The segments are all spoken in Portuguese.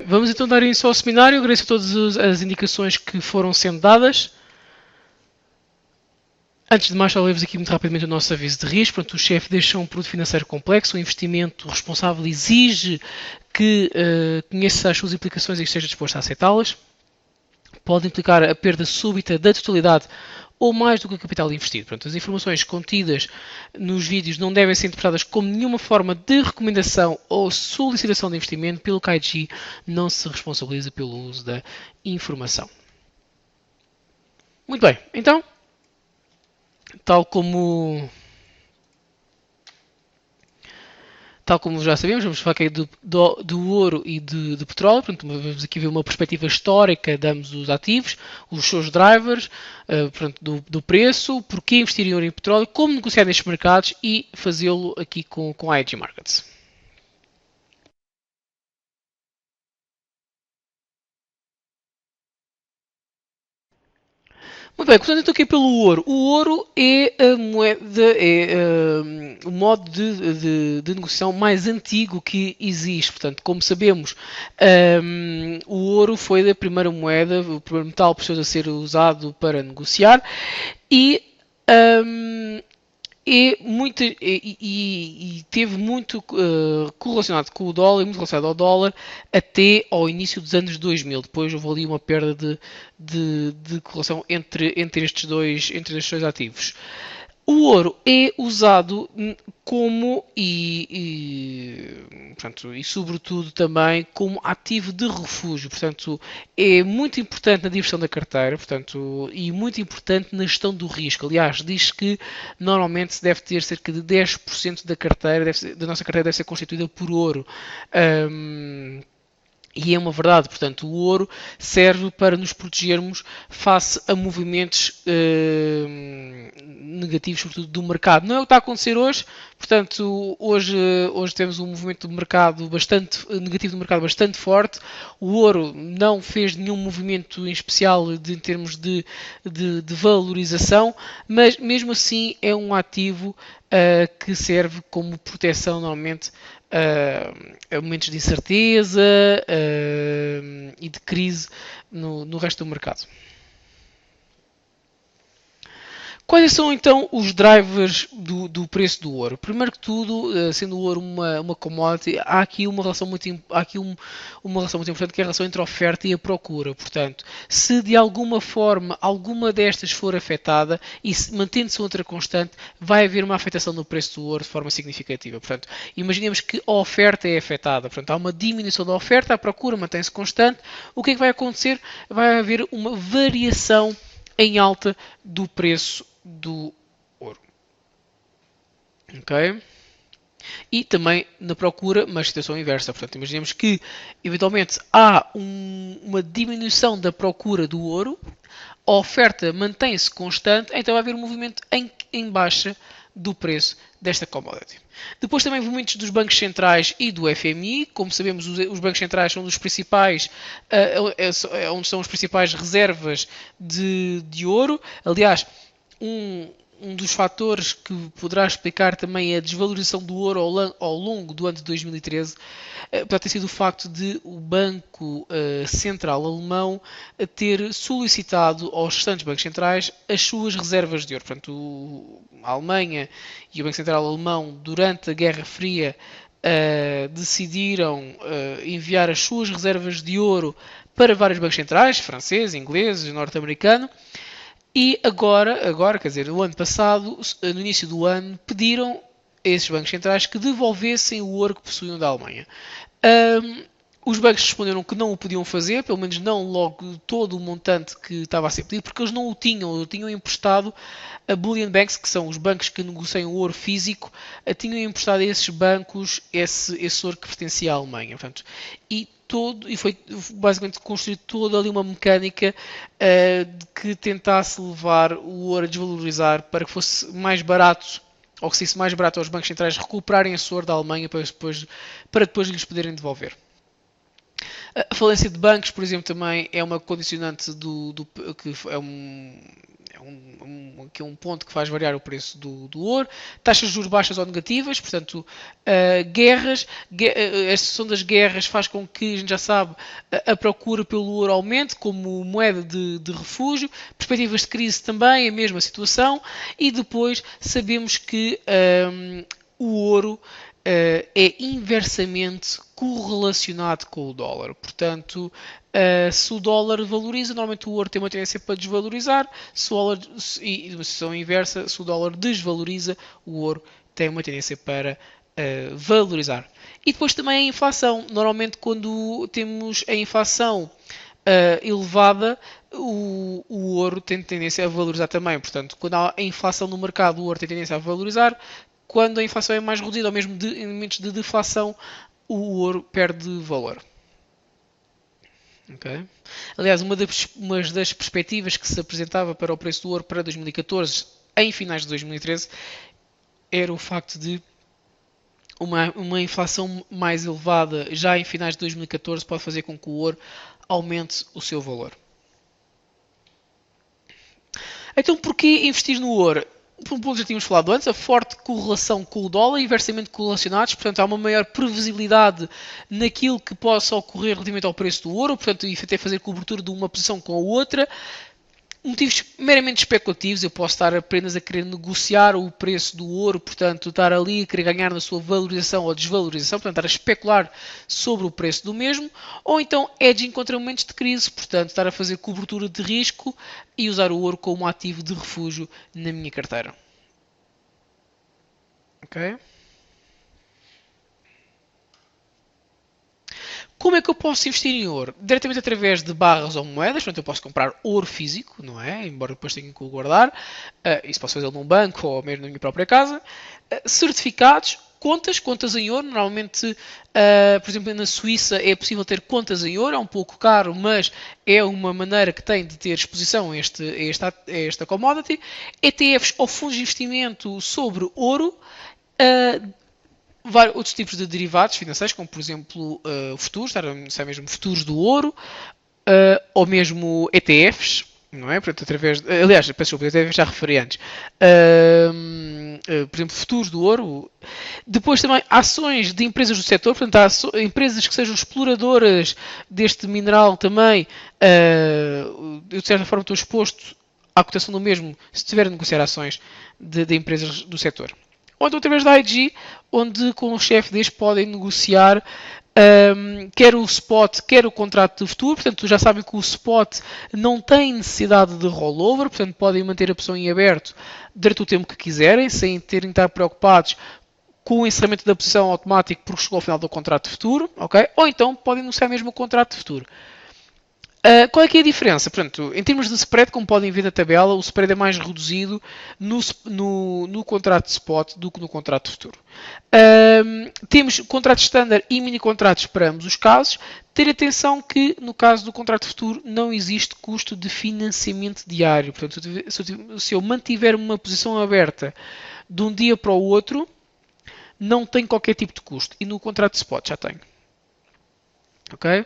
vamos então dar início ao seminário. Agradeço a todas as indicações que foram sendo dadas. Antes de mais, só levo aqui muito rapidamente o nosso aviso de risco. Portanto, o CFDs são um produto financeiro complexo. O investimento responsável exige que conheça as suas implicações e que esteja disposto a aceitá-las. Pode implicar a perda súbita da totalidade ou mais do que o capital investido. Portanto, as informações contidas nos vídeos não devem ser interpretadas como nenhuma forma de recomendação ou solicitação de investimento, pelo que a IG não se responsabiliza pelo uso da informação. Muito bem, então, tal como já sabemos, vamos falar aqui do ouro e de petróleo. Portanto, vamos aqui ver uma perspectiva histórica de ambos os ativos, os seus drivers, portanto, do preço, porquê investir em ouro e petróleo, como negociar nestes mercados e fazê-lo aqui com a IG Markets. Muito bem, portanto, estou aqui pelo ouro. O ouro é a moeda, o modo de negociação mais antigo que existe. Portanto, como sabemos, o ouro foi a primeira moeda, o primeiro metal precisou ser usado para negociar e teve muito correlacionado com o dólar, muito relacionado ao dólar, até ao início dos anos 2000. Depois houve ali uma perda de correlação entre estes dois ativos. O ouro é usado como portanto, e sobretudo também como ativo de refúgio. Portanto, é muito importante na diversão da carteira, portanto, e muito importante na gestão do risco. Aliás, diz que normalmente se deve ter cerca de 10% da carteira, da nossa carteira deve ser constituída por ouro. E é uma verdade, portanto, o ouro serve para nos protegermos face a movimentos negativos, sobretudo do mercado. Não é o que está a acontecer hoje, portanto, hoje temos um movimento do mercado negativo do mercado bastante forte. O ouro não fez nenhum movimento em especial em termos de valorização, mas mesmo assim é um ativo que serve como proteção normalmente a momentos de incerteza e de crise no resto do mercado. Quais são então os drivers do preço do ouro? Primeiro que tudo, sendo o ouro uma commodity, há aqui uma relação muito importante, que é a relação entre a oferta e a procura. Portanto, se de alguma forma alguma destas for afetada e mantendo-se outra constante, vai haver uma afetação no preço do ouro de forma significativa. Portanto, imaginemos que a oferta é afetada. Portanto, há uma diminuição da oferta, a procura mantém-se constante. O que é que vai acontecer? Vai haver uma variação em alta do preço do ouro. Ok? E também na procura, mas situação inversa. Portanto, imaginemos que eventualmente há uma diminuição da procura do ouro, a oferta mantém-se constante, então vai haver um movimento em baixa do preço desta commodity. Depois também movimentos dos bancos centrais e do FMI. Como sabemos, os bancos centrais são dos principais, onde são as principais reservas de ouro. Aliás, um dos fatores que poderá explicar também a desvalorização do ouro ao longo do ano de 2013 pode ter sido o facto de o Banco Central Alemão ter solicitado aos restantes bancos centrais as suas reservas de ouro. Portanto, a Alemanha e o Banco Central Alemão, durante a Guerra Fria, decidiram enviar as suas reservas de ouro para vários bancos centrais, franceses, ingleses, norte-americano. E agora, quer dizer, no ano passado, no início do ano, pediram a esses bancos centrais que devolvessem o ouro que possuíam da Alemanha. Os bancos responderam que não o podiam fazer, pelo menos não logo todo o montante que estava a ser pedido, porque eles não o tinham emprestado a bullion banks, que são os bancos que negociam o ouro físico, tinham emprestado a esses bancos esse ouro que pertencia à Alemanha. Portanto, e foi basicamente construído toda ali uma mecânica de que tentasse levar o ouro a desvalorizar para que fosse mais barato, ou que se fosse mais barato aos bancos centrais recuperarem esse ouro da Alemanha para depois lhes poderem devolver. A falência de bancos, por exemplo, também é uma condicionante que é que é um ponto que faz variar o preço do ouro. Taxas de juros baixas ou negativas, portanto, guerras. A situação das guerras faz com que, a gente já sabe, a procura pelo ouro aumente como moeda de refúgio. Perspectivas de crise também, a mesma situação. E depois sabemos que o ouro é inversamente correlacionado com o dólar. Portanto, se o dólar valoriza, normalmente o ouro tem uma tendência para desvalorizar. Se o dólar, e a situação inversa, se o dólar desvaloriza, o ouro tem uma tendência para valorizar. E depois também a inflação. Normalmente, quando temos a inflação elevada, o ouro tem tendência a valorizar também. Portanto, quando há a inflação no mercado, o ouro tem tendência a valorizar. Quando a inflação é mais reduzida, ou mesmo em momentos de deflação, o ouro perde valor. Okay. Aliás, uma das perspectivas que se apresentava para o preço do ouro para 2014, em finais de 2013, era o facto de uma inflação mais elevada já em finais de 2014 pode fazer com que o ouro aumente o seu valor. Então, porquê investir no ouro? Por um ponto já tínhamos falado antes, a forte correlação com o dólar, inversamente correlacionados, portanto há uma maior previsibilidade naquilo que possa ocorrer relativamente ao preço do ouro, portanto, e até fazer cobertura de uma posição com a outra. Motivos meramente especulativos, eu posso estar apenas a querer negociar o preço do ouro, portanto, estar ali a querer ganhar na sua valorização ou desvalorização, portanto, estar a especular sobre o preço do mesmo, ou então hedging contra momentos de crise, portanto, estar a fazer cobertura de risco e usar o ouro como ativo de refúgio na minha carteira. Ok? Como é que eu posso investir em ouro? Diretamente através de barras ou moedas, portanto eu posso comprar ouro físico, não é? Embora depois tenha que o guardar. Isso posso fazer num banco ou mesmo na minha própria casa. Certificados, contas em ouro. Normalmente, por exemplo, na Suíça é possível ter contas em ouro. É um pouco caro, mas é uma maneira que tem de ter exposição a esta commodity. ETFs ou fundos de investimento sobre ouro. Vários outros tipos de derivados financeiros, como por exemplo futuros, se é mesmo futuros do ouro, ou mesmo ETFs, não é? Portanto, aliás, peço desculpa, ETFs já referi antes. Por exemplo, futuros do ouro. Depois também ações de empresas do setor, portanto, há empresas que sejam exploradoras deste mineral também. Eu de certa forma estou exposto à cotação do mesmo se tiver a negociar ações de empresas do setor. Ou então através da IG, onde com o chefe deste podem negociar quer o spot, quer o contrato de futuro. Portanto, já sabem que o spot não tem necessidade de rollover, portanto, podem manter a opção em aberto durante o tempo que quiserem, sem terem de estar preocupados com o encerramento da posição automático porque chegou ao final do contrato de futuro, ok? Ou então podem negociar mesmo o contrato de futuro. Qual é que é a diferença? Portanto, em termos de spread, como podem ver na tabela, o spread é mais reduzido no contrato de spot do que no contrato de futuro. Temos contratos standard e mini contratos para ambos os casos. Ter atenção que, no caso do contrato de futuro, não existe custo de financiamento diário. Portanto, se eu mantiver uma posição aberta de um dia para o outro, não tem qualquer tipo de custo. E no contrato de spot já tem. Ok?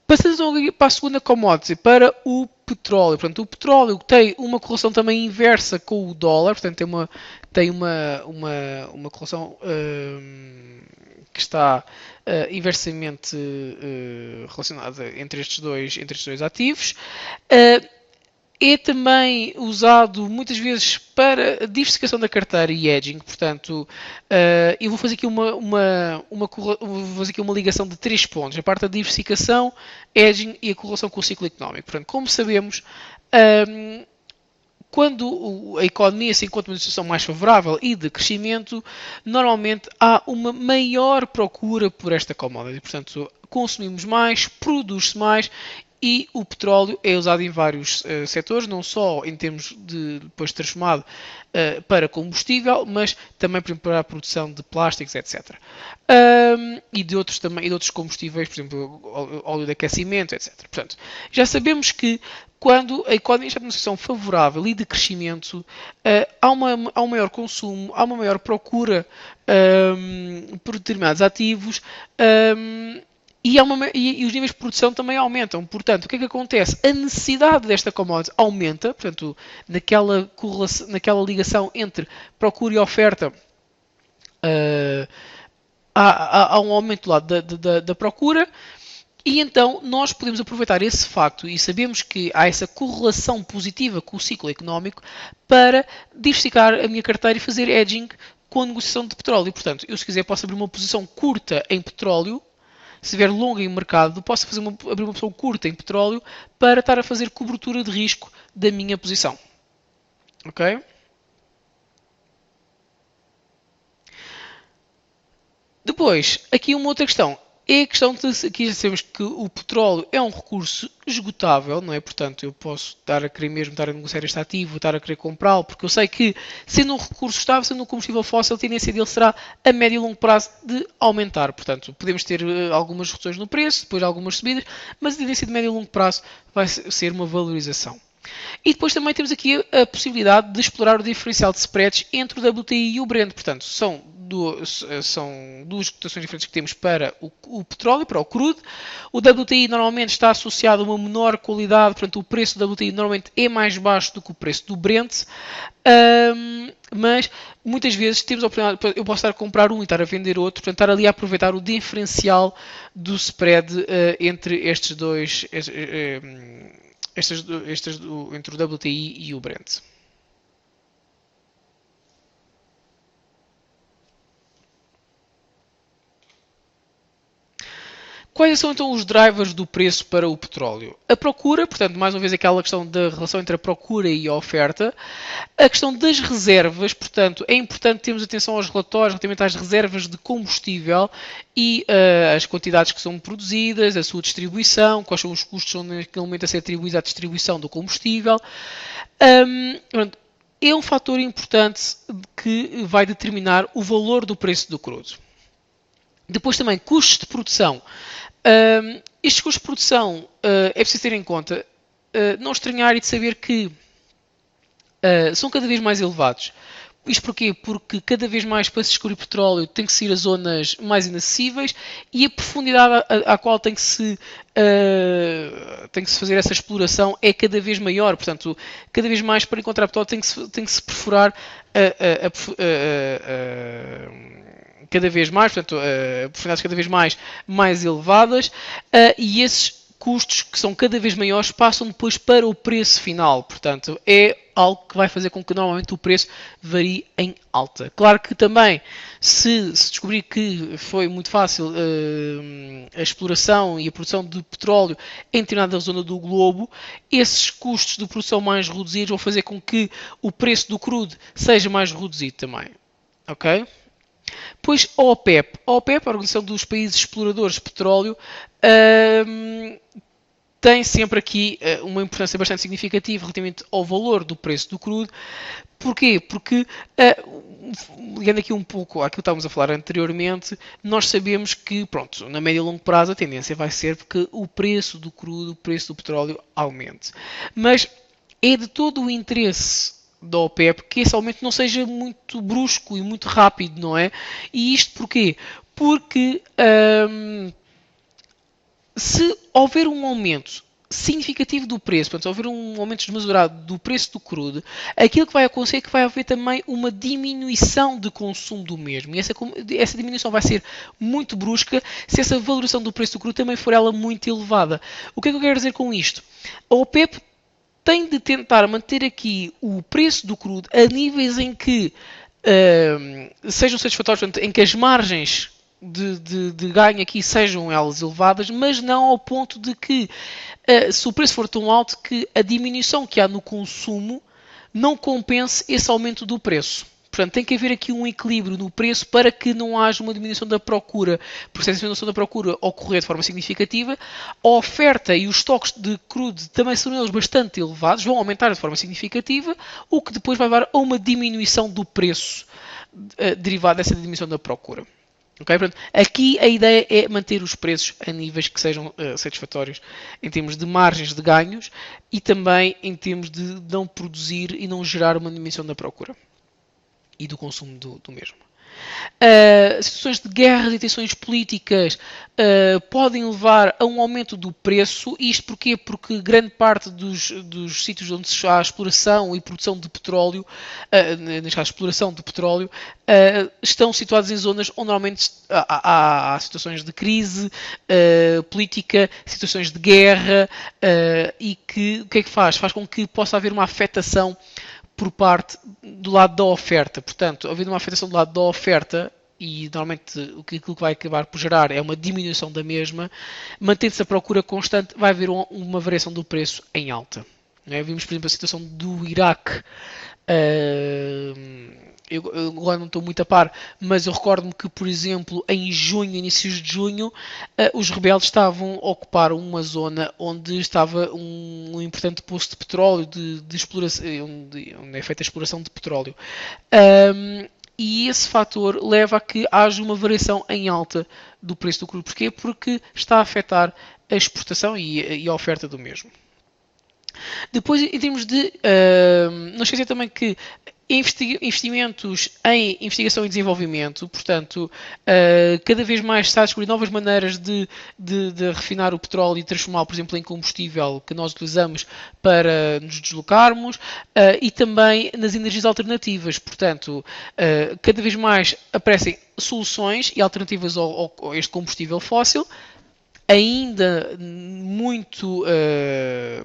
Passando para a segunda commodity, para o petróleo. Portanto, o petróleo tem uma correlação também inversa com o dólar, portanto tem uma correlação que está inversamente relacionada entre estes dois ativos. É também usado muitas vezes para diversificação da carteira e hedging, portanto, eu vou fazer aqui vou fazer aqui uma ligação de 3 pontos, a parte da diversificação, hedging e a correlação com o ciclo económico. Portanto, como sabemos, quando a economia se encontra numa situação mais favorável e de crescimento, normalmente há uma maior procura por esta commodity. Portanto, consumimos mais, produz-se mais e o petróleo é usado em vários setores, não só em termos de depois transformado para combustível, mas também para a produção de plásticos, etc. E de outros também, e de outros combustíveis, por exemplo, óleo de aquecimento, etc. Portanto, já sabemos que quando a economia está numa situação favorável e de crescimento, há um maior consumo, há uma maior procura por determinados ativos, e os níveis de produção também aumentam. Portanto, o que é que acontece? A necessidade desta commodity aumenta, portanto, naquela ligação entre procura e oferta, há um aumento lá da procura, e então nós podemos aproveitar esse facto e sabemos que há essa correlação positiva com o ciclo económico para diversificar a minha carteira e fazer hedging com a negociação de petróleo. Portanto, eu se quiser posso abrir uma posição curta em petróleo. Se estiver longa em mercado, posso abrir uma posição curta em petróleo para estar a fazer cobertura de risco da minha posição. Ok? Depois, aqui uma outra questão. É a questão de aqui já sabemos que o petróleo é um recurso esgotável, não é? Portanto, eu posso estar a querer mesmo estar a negociar este ativo, estar a querer comprá-lo, porque eu sei que, sendo um recurso estável, sendo um combustível fóssil, a tendência dele será a médio e longo prazo de aumentar. Portanto, podemos ter algumas reduções no preço, depois algumas subidas, mas a tendência de médio e longo prazo vai ser uma valorização. E depois também temos aqui a possibilidade de explorar o diferencial de spreads entre o WTI e o Brent. Portanto, são duas cotações diferentes que temos para o petróleo, para o crude. O WTI normalmente está associado a uma menor qualidade, portanto o preço do WTI normalmente é mais baixo do que o preço do Brent. Mas muitas vezes temos a oportunidade, eu posso estar a comprar um e estar a vender outro, portanto estar ali a aproveitar o diferencial do spread entre estes dois, entre o WTI e o Brent. Quais são então os drivers do preço para o petróleo? A procura, portanto, mais uma vez aquela questão da relação entre a procura e a oferta. A questão das reservas, portanto, é importante termos atenção aos relatórios relativamente às reservas de combustível e as quantidades que são produzidas, a sua distribuição, quais são os custos naquele momento a ser atribuídos à distribuição do combustível. É um fator importante que vai determinar o valor do preço do crudo. Depois também custos de produção. Estes custos de produção é preciso ter em conta, não estranhar e de saber que são cada vez mais elevados. Isto porquê? Porque cada vez mais para se descobrir petróleo tem que se ir a zonas mais inacessíveis e a profundidade à qual tem que se fazer essa exploração é cada vez maior. Portanto, cada vez mais para encontrar petróleo tem que se perfurar cada vez mais, portanto, profundidades cada vez mais elevadas, e esses custos que são cada vez maiores passam depois para o preço final. Portanto, é algo que vai fazer com que normalmente o preço varie em alta. Claro que também, se descobrir que foi muito fácil a exploração e a produção de petróleo em determinada zona do globo, esses custos de produção mais reduzidos vão fazer com que o preço do crudo seja mais reduzido também. Ok? Pois a OPEP, a Organização dos Países Exploradores de Petróleo, tem sempre aqui uma importância bastante significativa relativamente ao valor do preço do crudo. Porquê? Porque, ligando aqui um pouco àquilo que estávamos a falar anteriormente, nós sabemos que, pronto, na média e longo prazo a tendência vai ser que o preço do crudo, o preço do petróleo aumente. Mas é de todo o interesse da OPEP que esse aumento não seja muito brusco e muito rápido, não é? E isto porquê? Porque se houver um aumento significativo do preço, portanto, se houver um aumento desmesurado do preço do crudo, aquilo que vai acontecer é que vai haver também uma diminuição de consumo do mesmo. E essa diminuição vai ser muito brusca se essa valorização do preço do crudo também for ela muito elevada. O que é que eu quero dizer com isto? A OPEP tem de tentar manter aqui o preço do crudo a níveis em que sejam satisfatórios, portanto, em que as margens de ganho aqui sejam elas elevadas, mas não ao ponto de que, se o preço for tão alto, que a diminuição que há no consumo não compense esse aumento do preço. Portanto, tem que haver aqui um equilíbrio no preço para que não haja uma diminuição da procura. Porque se essa diminuição da procura ocorrer de forma significativa, a oferta e os estoques de crude também são eles bastante elevados, vão aumentar de forma significativa, o que depois vai levar a uma diminuição do preço derivado dessa diminuição da procura. Okay? Portanto, aqui a ideia é manter os preços a níveis que sejam satisfatórios em termos de margens de ganhos e também em termos de não produzir e não gerar uma diminuição da procura e do consumo do mesmo. Situações de guerras e tensões políticas podem levar a um aumento do preço. Isto porquê? Porque grande parte dos sítios onde há exploração e produção de petróleo, neste caso exploração de petróleo, estão situados em zonas onde normalmente há situações de crise política, situações de guerra, e que o que é que faz? Faz com que possa haver uma afetação por parte do lado da oferta. Portanto, havendo uma afetação do lado da oferta, e normalmente aquilo que vai acabar por gerar é uma diminuição da mesma, mantendo-se a procura constante, vai haver uma variação do preço em alta. Vimos, por exemplo, a situação do Iraque. Eu agora não estou muito a par, mas eu recordo-me que, por exemplo, em junho, inícios de junho, os rebeldes estavam a ocupar uma zona onde estava um importante poço de petróleo, de exploração, onde é feita a exploração de petróleo. E esse fator leva a que haja uma variação em alta do preço do crudo. Porquê? Porque está a afetar a exportação e a oferta do mesmo. Depois, em termos de... não esquecer também que investimentos em investigação e desenvolvimento, portanto, cada vez mais se está a descobrir novas maneiras de refinar o petróleo e transformá-lo, por exemplo, em combustível que nós utilizamos para nos deslocarmos, e também nas energias alternativas. Portanto, cada vez mais aparecem soluções e alternativas a este combustível fóssil, ainda muito,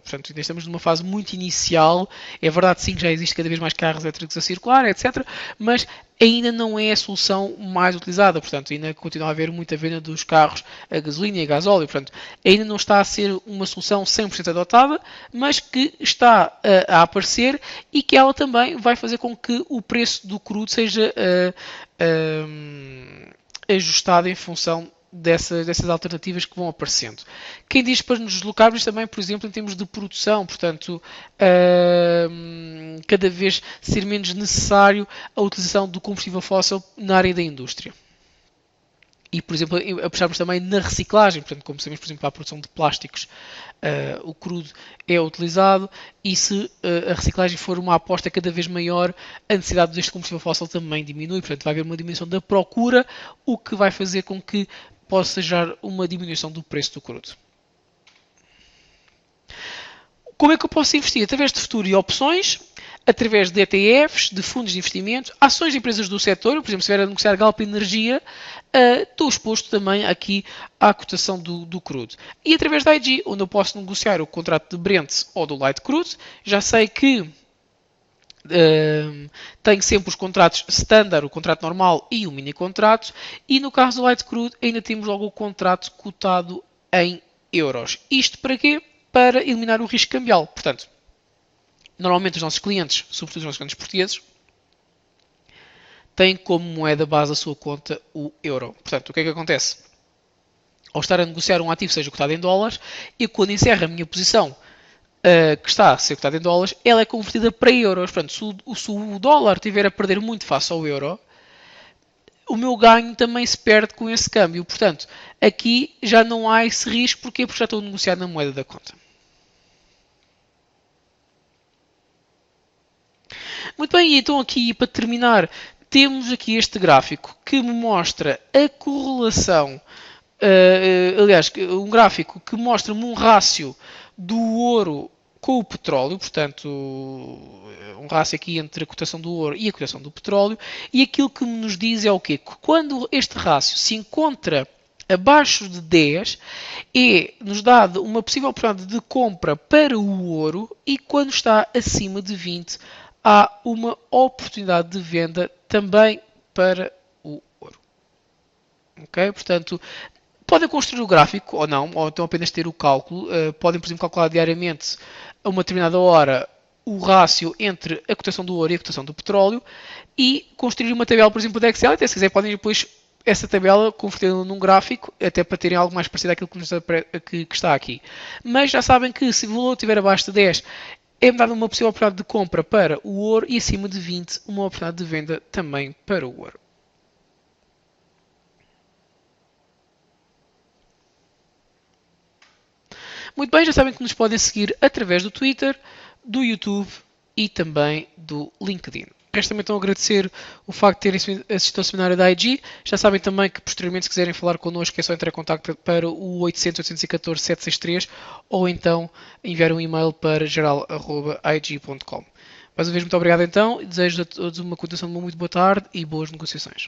portanto, ainda estamos numa fase muito inicial. É verdade, sim, que já existe cada vez mais carros elétricos a circular, etc., mas ainda não é a solução mais utilizada. Portanto, ainda continua a haver muita venda dos carros a gasolina e a gasóleo. Portanto, ainda não está a ser uma solução 100% adotada, mas que está a aparecer e que ela também vai fazer com que o preço do crudo seja ajustado em função dessas alternativas que vão aparecendo. Quem diz para nos deslocarmos também, por exemplo, em termos de produção, portanto, cada vez ser menos necessário a utilização do combustível fóssil na área da indústria. E, por exemplo, apostarmos também na reciclagem, portanto, como sabemos, por exemplo, para a produção de plásticos, o crudo é utilizado, e se a reciclagem for uma aposta cada vez maior, a necessidade deste combustível fóssil também diminui, portanto, vai haver uma diminuição da procura, o que vai fazer com que possa gerar uma diminuição do preço do crudo. Como é que eu posso investir? Através de futuro e opções, através de ETFs, de fundos de investimento, ações de empresas do setor. Por exemplo, se estiver a negociar Galp Energia, estou exposto também aqui à cotação do crudo. E através da IG, onde eu posso negociar o contrato de Brent ou do Light Crude, já sei que tenho sempre os contratos standard, o contrato normal e o mini contrato, e no caso do Light Crude ainda temos logo o contrato cotado em euros. Isto para quê? Para eliminar o risco cambial. Portanto, normalmente os nossos clientes, sobretudo os nossos clientes portugueses, têm como moeda base da sua conta o euro. Portanto, o que é que acontece? Ao estar a negociar um ativo seja cotado em dólares, e quando encerro a minha posição que está a ser cotada em dólares, ela é convertida para euros. Portanto, se o dólar estiver a perder muito face ao euro, o meu ganho também se perde com esse câmbio. Portanto, aqui já não há esse risco. Porquê? Porque já estou a negociar na moeda da conta. Muito bem, então aqui para terminar, temos aqui este gráfico que me mostra a correlação, aliás, um gráfico que mostra-me um rácio do ouro com o petróleo, portanto, um rácio aqui entre a cotação do ouro e a cotação do petróleo, e aquilo que nos diz é o quê? Que quando este rácio se encontra abaixo de 10, nos dado uma possível oportunidade de compra para o ouro, e quando está acima de 20, há uma oportunidade de venda também para o ouro. Ok? Portanto, podem construir o gráfico ou não, ou então apenas ter o cálculo. Podem, por exemplo, calcular diariamente a uma determinada hora o rácio entre a cotação do ouro e a cotação do petróleo e construir uma tabela, por exemplo, da Excel. Até se quiser podem depois essa tabela convertê-la num gráfico, até para terem algo mais parecido àquilo que está aqui. Mas já sabem que se o valor estiver abaixo de 10, é dada uma possível oportunidade de compra para o ouro e acima de 20, uma oportunidade de venda também para o ouro. Muito bem, já sabem que nos podem seguir através do Twitter, do YouTube e também do LinkedIn. Resta-me então agradecer o facto de terem assistido ao seminário da IG. Já sabem também que posteriormente, se quiserem falar connosco, é só entrar em contato para o 800 814 763 ou então enviar um e-mail para geral.ig.com. Mais uma vez, muito obrigado então. Desejo a todos uma continuação de uma muito boa tarde e boas negociações.